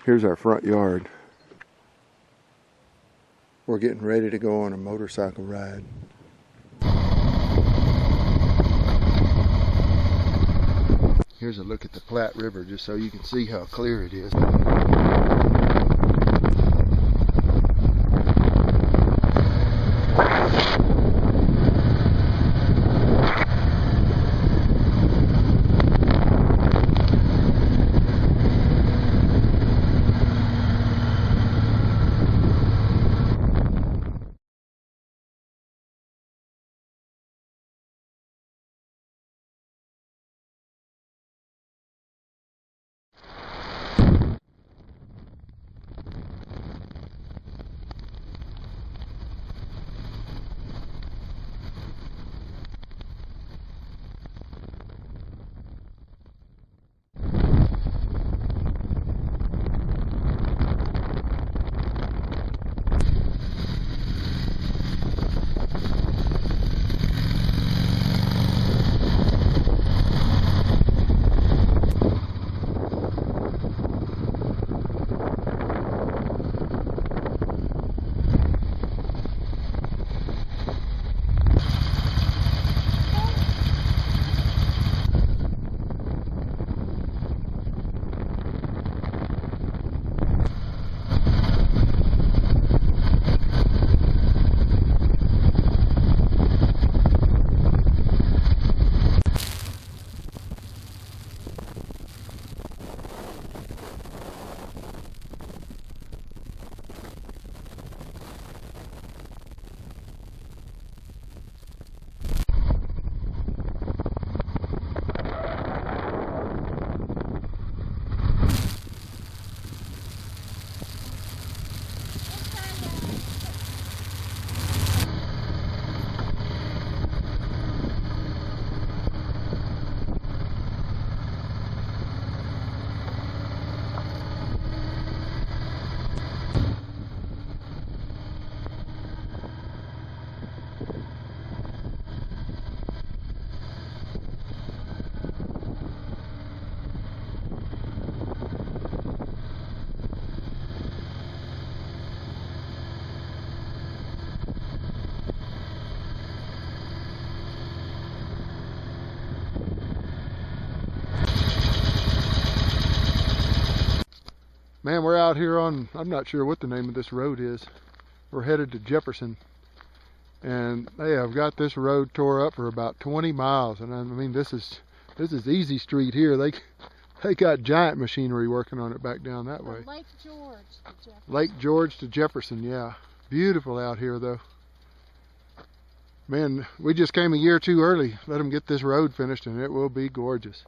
Here's our front yard. We're getting ready to go on a motorcycle ride. Here's a look at the Platt River just so you can see how clear it is. Man, we're out here on, I'm not sure what the name of this road is. We're headed to Jefferson. And they have got this road tore up for about 20 miles. And I mean, this is easy street here. They got giant machinery working on it back down that way. Lake George to Jefferson. Lake George to Jefferson, yeah. Beautiful out here though. Man, we just came a year too early. Let them get this road finished and it will be gorgeous.